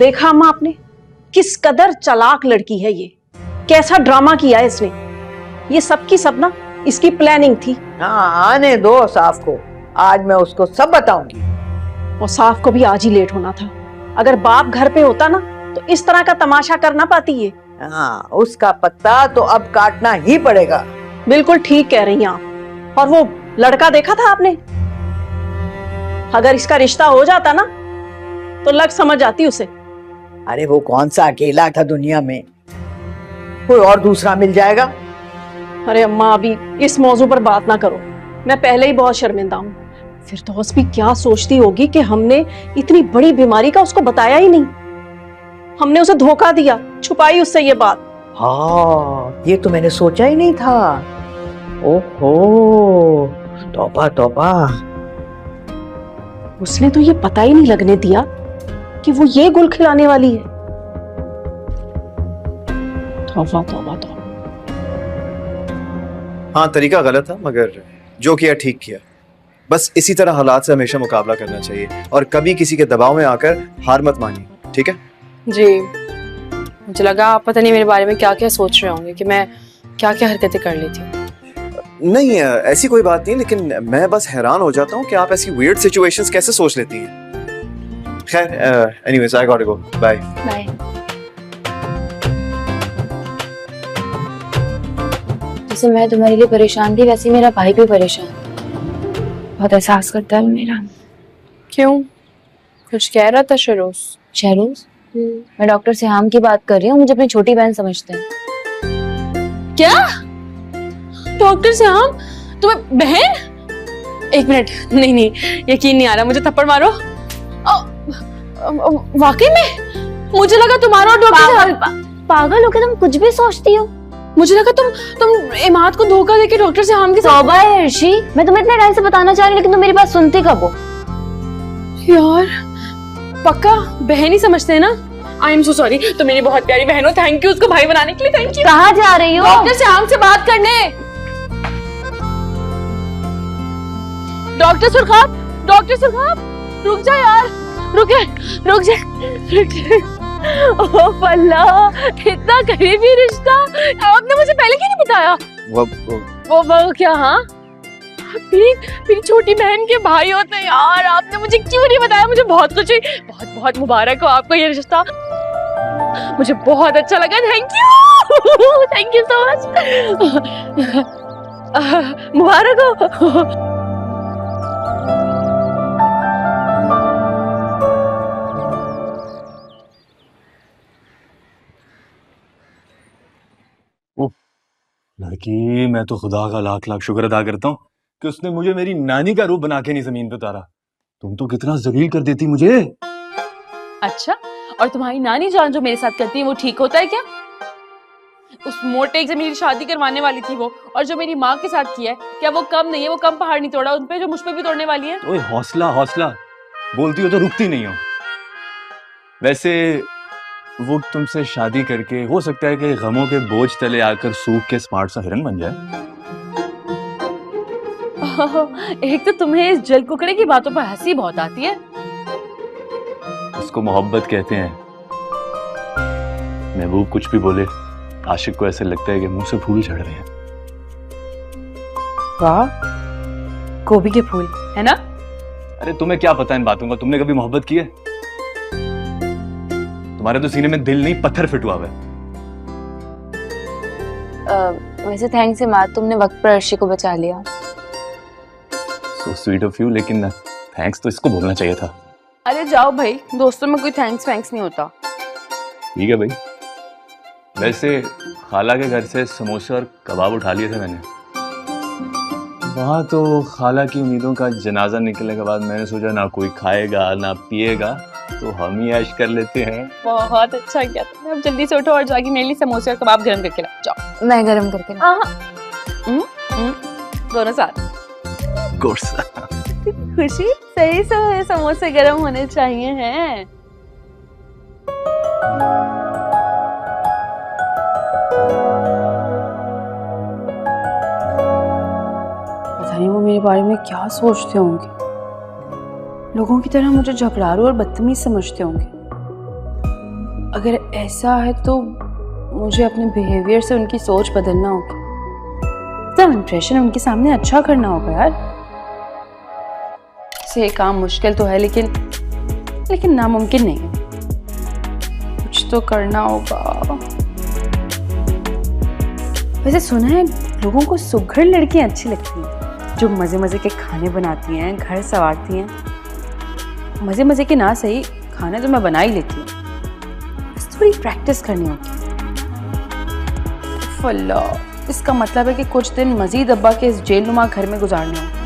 देखा अम्मा आपने, किस कदर चालाक लड़की है ये, कैसा ड्रामा किया है इसने। ये सब की सब ना इसकी प्लानिंग थी। हाँ, आने दो साफ को, आज मैं उसको सब बताऊंगी। और साफ को भी आज ही लेट होना था। अगर बाप घर पे होता ना तो इस तरह का तमाशा कर ना पाती ये। हाँ, उसका पत्ता तो अब काटना ही पड़ेगा। बिल्कुल ठीक कह रही हैं आप। और वो लड़का देखा था आपने? अगर इसका रिश्ता हो जाता ना तो लग समझ आती उसे। अरे वो कौन सा अकेला था दुनिया में, कोई और दूसरा मिल जाएगा। अरे अम्मा अभी इस मौजू पर बात ना करो, मैं पहले ही बहुत शर्मिंदा हूँ। फिरदौस भी क्या सोचती होगी कि हमने इतनी बड़ी बीमारी का उसको बताया ही नहीं, हमने उसे धोखा दिया, छुपाई उससे ये बात। हाँ, ये तो मैंने सोचा ही नहीं था। ओहो, तौबा तौबा। उसने तो ये पता ही नहीं लगने दिया कि वो ये गुल खिलाने वाली है। तौबा तौबा तौबा। हाँ, तरीका गलत था मगर जो किया ठीक किया। बस इसी तरह हालात से हमेशा मुकाबला करना चाहिए और कभी किसी के दबाव में आकर हार मत मानिए, ठीक है? जी, मुझे लगा आप पता नहीं मेरे बारे में क्या क्या सोच रहे होंगे कि मैं क्या क्या हरकतें कर लेती हूँ। नहीं, ऐसी कोई बात नहीं, लेकिन मैं बस हैरान हो जाता हूँ कि आप ऐसी वियर्ड सिचुएशंस कैसे सोच लेती हैं। खैर, anyways I got to go, bye bye. जैसे मैं तुम्हारे लिए परेशान थी वैसे मेरा भाई भी परेशान, बहुत एहसास करता है मेरा। क्यों, कुछ कह रहा था शहरोज? शहरोज? मैं डॉक्टर सिहाम की बात कर रही हूँ, मुझे अपनी छोटी बहन समझते हैं। क्या? डॉक्टर सिहाम तुम्हें बहन? एक मिनट, नहीं नहीं यकीन नहीं आ रहा, मुझे थप्पड़ मारो। वाकई में मुझे लगा तुम्हारा और डॉक्टर पागल हो के तुम कुछ भी सोचती हो। मुझे लगा तुम इमाद को धोखा देके डॉक्टर सिहाम के साथ। तौबा है अर्शी, मैं तुम्हें इतने टाइम से बताना चाह रही लेकिन तुम मेरी बात सुनती कब हो? यार पक्का बहन ही समझते हैं ना? आई एम सो सॉरी, तो मेरी बहुत प्यारी बहन हो, थैंक यू उसको भाई बनाने के लिए, थैंक यू। कहाँ जा रही हो? डॉक्टर सिहाम से बात करने। डॉक्टर सुरखाब रुक जा यार, रुक जा। ओह अल्लाह, इतना करीबी रिश्ता, आपने मुझे पहले क्यों नहीं बताया? वो क्या? हाँ, मेरी छोटी बहन के भाई होते हैं यार, आपने मुझे क्यों नहीं बताया? मुझे बहुत खुशी, बहुत बहुत मुबारक हो आपको ये रिश्ता, मुझे बहुत अच्छा लगा, थैंक यू सो मच, मुबारक हो। लड़की, मैं तो खुदा का लाख लाख शुक्र अदा करता हूँ कि उसने मुझे मेरी नानी का रूप बना के नहीं जमीन पे उतारा। तुम तो कितना जलील कर देती मुझे। अच्छा, और तुम्हारी नानी जान जो मेरे साथ करती है वो ठीक होता है क्या? उस मोटे से मेरी शादी करवाने वाली थी वो, और जो मेरी माँ के साथ किया है, क्या वो कम नहीं है? वो कम पहाड़ नहीं तोड़ा उनपे जो मुझ पे भी तोड़ने वाली है। ओए हौसला, बोलती हो तो रुकती नहीं हो। वैसे वो तुमसे शादी करके हो सकता है कि गमों के बोझ तले आकर सूख के स्मार्ट सा हिरन बन जाए। एक तो तुम्हें इस जल कुकड़े की बातों पर हंसी बहुत आती है। इसको मोहब्बत कहते हैं। महबूब कुछ भी बोले, आशिक को ऐसे लगता है कि मुंह से फूल झड़ रहे हैं। वाह, गोभी के फूल है ना? अरे तुम्हें क्या पता इन बातों का? तुमने कभी मोहब्बत की है? तुम्हारे तो सीने में दिल नहीं पत्थर फिट हुआ है। वैसे थैंक्स माँ, तुमने वक्त पर अर्शी को बचा लिया। So sweet of you, लेकिन थैंक्स तो इसको बोलना चाहिए था। अरे जाओ भाई, दोस्तों में कोई थैंक्स नहीं होता। ठीक है भाई। वैसे खाला के घर से समोसे और कबाब उठा लिए थे मैंने। वहाँ तो खाला की उम्मीदों का जनाजा निकलने के बाद मैंने सोचा ना कोई खाएगा ना पिएगा, तो हम ही ऐश कर लेते हैं। बहुत अच्छा किया तुमने। अब जल्दी से उठो और जाके मेरे लिए समोसे और कबाब गरम करके लाओ। जाओ। मैं गरम करके लाऊं। दोनों साथ। खुशी सही से समोसे गरम होने चाहिए हैं। पता नहीं वो मेरे बारे में क्या सोचते होंगे। लोगों की तरह मुझे झगड़ारू और बदतमीज समझते होंगे। अगर ऐसा है तो मुझे अपने बिहेवियर से उनकी सोच बदलना होगी, तब इंप्रेशन उनके सामने अच्छा करना होगा यार। से काम मुश्किल तो है लेकिन नामुमकिन नहीं है, कुछ तो करना होगा। वैसे सुना है लोगों को सुघड़ लड़कियां अच्छी लगती हैं, जो मजे मजे के खाने बनाती हैं, घर संवारती हैं। मजे मजे के ना सही, खाने तो मैं बना ही लेती हूँ, बस थोड़ी प्रैक्टिस करनी होगी। अल्लाह, इसका मतलब है कि कुछ दिन मजीद अब्बा के इस जेलनुमा घर में गुजारने होंगे।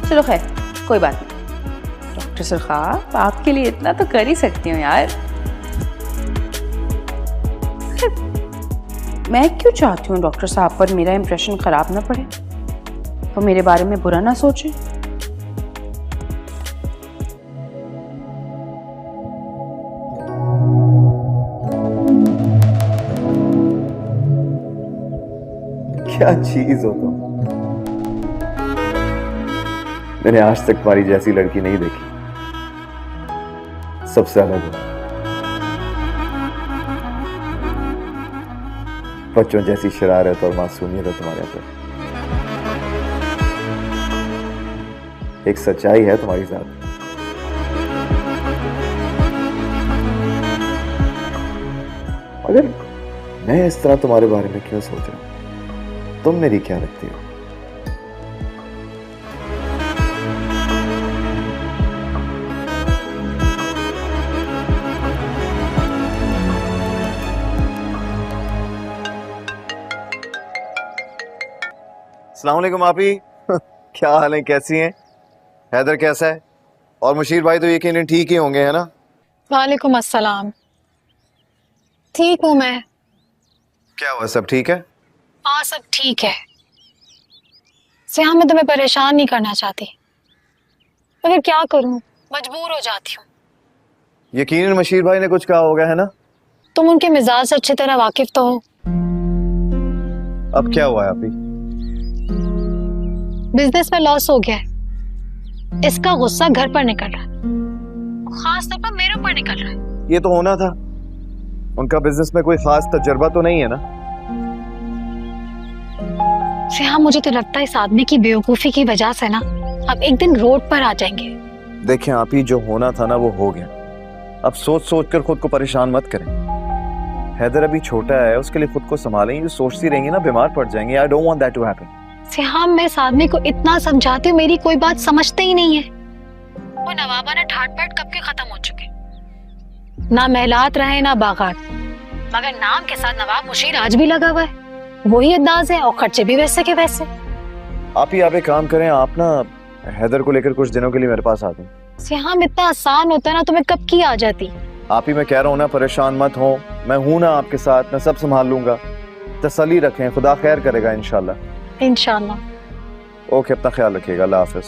चलो खैर, कोई बात नहीं। डॉक्टर सुरखाब, आपके लिए इतना तो कर ही सकती हूँ यार। मैं क्यों चाहती हूँ डॉक्टर साहब पर मेरा इंप्रेशन खराब ना पड़े, तो मेरे बारे में बुरा ना सोचें। क्या चीज हो तुम। मैंने आज तक तुम्हारी जैसी लड़की नहीं देखी, सबसे अलग हो। बच्चों जैसी शरारत और मासूमियत है तुम्हारे अंदर। एक सच्चाई है तुम्हारी साथ। मगर मैं इस तरह तुम्हारे बारे में क्यों सोच रहा हूं? तुम मेरी क्या लगती हो? अस्सलाम वालेकुम आपी। क्या हाल है, कैसी हैं? हैदर कैसा है? और मुशीर भाई तो यकीनन ठीक ही होंगे, है ना? वालेकुम अस्सलाम। ठीक हूँ मैं। क्या हुआ, सब ठीक है? हाँ सब ठीक है। सियाह, मैं तुम्हें परेशान नहीं करना चाहती, मगर क्या करूँ, मजबूर हो जाती हूँ। यकीनन मुशीर भाई ने कुछ कहा होगा, है ना? तुम उनके मिजाज से अच्छी तरह वाकिफ तो हो। अब क्या हुआ है आपी? बिजनेस में लॉस हो गया है, इसका गुस्सा घर पर निकल रहा है, खास तौर पर मेरे ऊपर निकल रहा है। ये तो होना था। उनका बिजनेस में कोई खास तजुर्बा तो नहीं है ना? सियाह, मुझे तो लगता है इस आदमी की बेवकूफी की वजह से ना अब एक दिन रोड पर आ जाएंगे। देखें आपी, जो होना था ना वो हो गया। अब सोच सोच कर खुद को परेशान मत करें। हैदर अभी छोटा है, उसके लिए खुद को संभालें। ये सोचती रहेंगी ना बीमार पड़ जाएंगे। I don't want that to happen. सियाह, मैं इस आदमी को इतना समझाती हूँ, मेरी कोई बात समझते ही नहीं है। वो नवाबाना ठाट बाट कब के खत्म हो चुके, ना महलात रहे ना बागात, मगर नाम के साथ नवाब मुशीर आज भी लगा हुआ है। वही अंदाज है और खर्चे भी वैसे के वैसे। आप ही आप एक काम करें, आप ना हैदर को लेकर कुछ दिनों के लिए मेरे पास आ जाएं। सियाह, इतना आसान होता ना तो मैं कब की आ जाती। आप ही मैं कह रहा हूँ ना, परेशान मत हो, मैं हूं ना आपके साथ, मैं सब संभाल लूंगा। तसल्ली रखें, खुदा खैर करेगा इंशाल्लाह। इंशाल्लाह। ओके, अपना ख्याल रखिएगा। अल्लाह हाफिज।